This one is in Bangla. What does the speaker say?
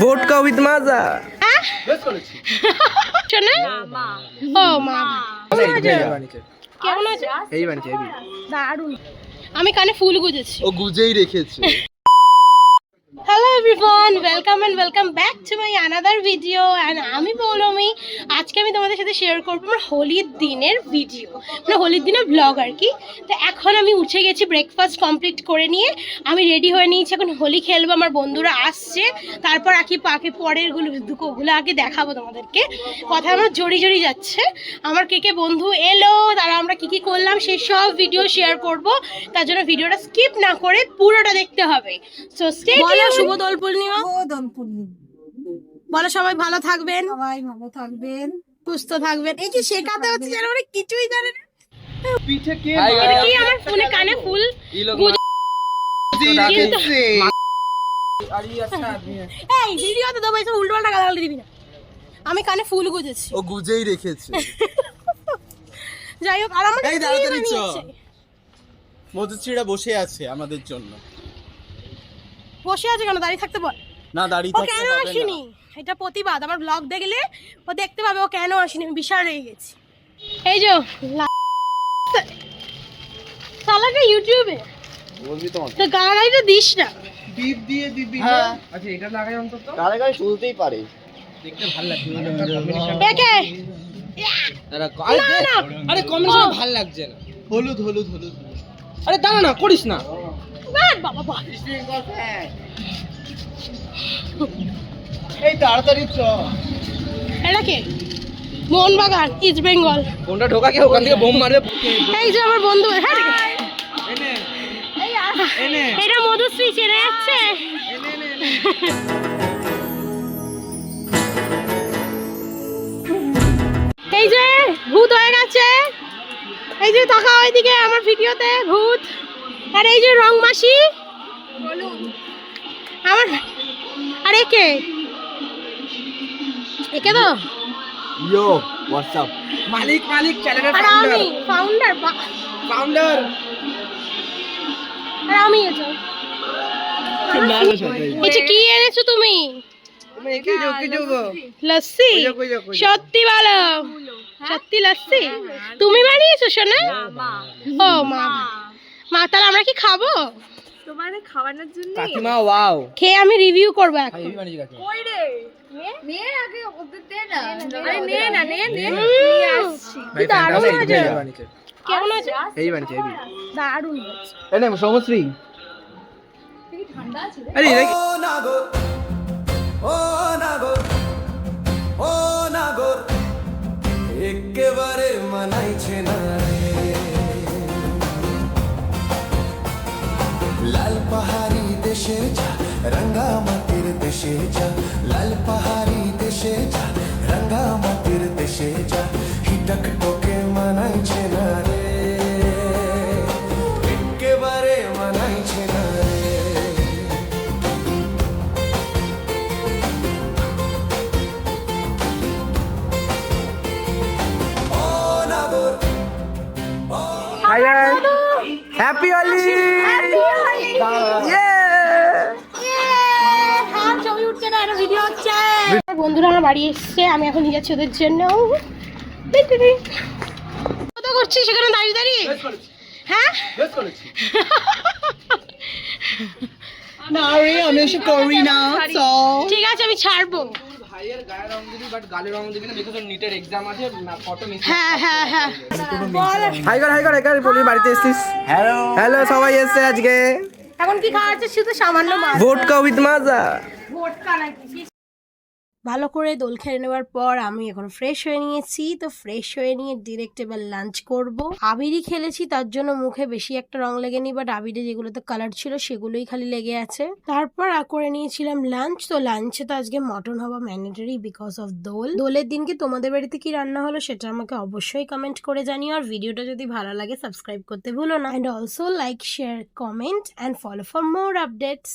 ভোটকা উইথ মাজা। কেমন আছে? দারুণ। আমি কানে ফুল গুজেছি। ও গুজেই রেখেছে। Hello everyone, welcome and welcome back to my another video. And আমি পৌলমি। আজকে আমি তোমাদের সাথে শেয়ার করবো আমার হোলির দিনের ভিডিও, মানে হোলির দিনের ব্লগ আর কি। তো এখন আমি উঠে গেছি, ব্রেকফাস্ট কমপ্লিট করে নিয়ে আমি রেডি হয়ে নিয়েছি। এখন হোলি খেলবো, আমার বন্ধুরা আসছে, তারপর পাকে পরের ওগুলো আগে দেখাবো তোমাদেরকে। কথা আমার জড়ি জড়ি যাচ্ছে। আমার কে বন্ধু এলো, তারা আমরা কি করলাম সেই সব ভিডিও শেয়ার করব। তার জন্য ভিডিওটা স্কিপ না করে পুরোটা দেখতে হবে। So stay tune. শুভ দোল পূর্ণিমা। বলো সবাই ভালো থাকবেন, সবাই ভালো থাকবেন, সুস্থ থাকবেন। এই যে শেখাতে হচ্ছে যেন মানে কিছুই জানে না। পিঠে কে এটা কি আমার ফোনে কানে ফুল এই ভিডিওতে দেবো, এসব উল্টোপাল্টা গালাগালি দিবি না। আমি কানে ফুল গুজেছি। ও গুজেই রেখেছে। যাই হোক, আর আমার এই তাড়াতাড়ি চ। মধুশ্রীরা বসে আছে আমাদের জন্য। বসে আছে কেন? দাঁড়িয়ে থাকতে বল। না দাঁড়িয়ে ও থাকতে কেন হবে আসেনি? না। এটা প্রতিবাদ। আমার ব্লগ দেখলে ও দেখতে পাবে ও কেন আসেনি। আমি বিশাল রেগে গেছি। এই যে সালাটা ইউটিউবে বলবি তো তো গালাগালিটা দিস না। বিপ দিয়ে দিবি না। আচ্ছা এটা লাগাই অন্তত। গালে গালে শুনতেই পারে। দেখতে ভালো লাগছে। একে আরে কম্বিনেশন ভালো লাগছে না। হলুদ হলুদ হলুদ। আরে দাঁড়া না, করিস না। বাবা বাবা, এই তাড়াতাড়ি চ। এটা কে? মোহনবাগান, ইস্ট বেঙ্গল। কোনটা ঢোকা কে? ওখান থেকে বোম মারবে। এই যে আমার বন্ধু, হ্যাঁ এনে এনে এটা মধুশ্রী চেনে যাচ্ছে। এই যে ভূত হয়ে গেছে। এই যে তাকা ওইদিকে আমার ভিডিওতে ভূত। আর এই যে রং মাসি আমার। আর একে তো ইয়ো হোয়াটসঅ্যাপ মালিক চ্যানেলের আর আমি ফাউন্ডার। আর আমি এটা কি এনেছো তুমি? লস্যি? সত্যি বলো, সত্যি লস্যি তুমি বানিয়েছো সোনা? ও মা, তাহলে আমরা কি খাবো? তোমারে খাওয়ানোর জন্য কাকিমা ওয়াও খেয়ে আমি রিভিউ করবো এখন। কই রে নে আগে ওদের দে না। আরে নে না, নে আসছি। দারুণ হয়েছে। কেমন আছে? এই বানিয়েছে এই দারুণ হয়েছে। এনে সমশ্রী। ঠান্ডা আছে রে। আরে ও নাগর ও নাগর ও নাগর একেবারে মানাইছে না রে। লাল পাহাড়ি দেশে যা, রঙ্গা মাটির দেশে যা। লাল পাহাড়ি দেশে যা, রঙ্গা মাটির দেশে যা। হিটক টোকে মানাইছে না রে, একেবারে মানাইছে না রে। Hi guys, happy Holi. বন্ধুরা আমার বাড়ি এসছে, আমি এখন নিয়ে যাচ্ছি ওদের জন্য। কত করছিস সেখানে দাঁড়িয়ে দাঁড়িয়ে? হ্যাঁ না রে আমি এসে করি না। ঠিক আছে, আমি ছাড়বো। ভাইয়ের গায়ের রং দিবি বাট গালের রং দিবি না, বিকজ নিটের এক্সাম আছে। Photo miss. হ্যাঁ হাই কর বলি বাড়িতে এসেছিস। হ্যালো সবাই এসেছে আজকে। এখন কি খাওয়া হচ্ছে? শুধু সামান্য মাছ। ভোটকা উইথ মাজা। ভালো করে দোল খেলে নেওয়ার পর আমি এখন ফ্রেশ হয়ে নিয়েছি। তো ফ্রেশ হয়ে নিয়ে ডিরেক্ট এবার লাঞ্চ করব। আবিরই খেলেছি, তার জন্য মুখে বেশি একটা রং লেগেনি, বাট আবিরে যেগুলোতে কালার ছিল সেগুলোই খালি লেগে আছে। তারপর করে নিয়েছিলাম লাঞ্চ। তো লাঞ্চে তো আজকে মটন হওয়া ম্যান্ডেটরি বিকজ অফ দোলের দিনকে তোমাদের বাড়িতে কি রান্না হলো সেটা আমাকে অবশ্যই কমেন্ট করে জানিও। আর ভিডিওটা যদি ভালো লাগে সাবস্ক্রাইব করতে ভুলো না। And also like, share, comment and follow for more updates.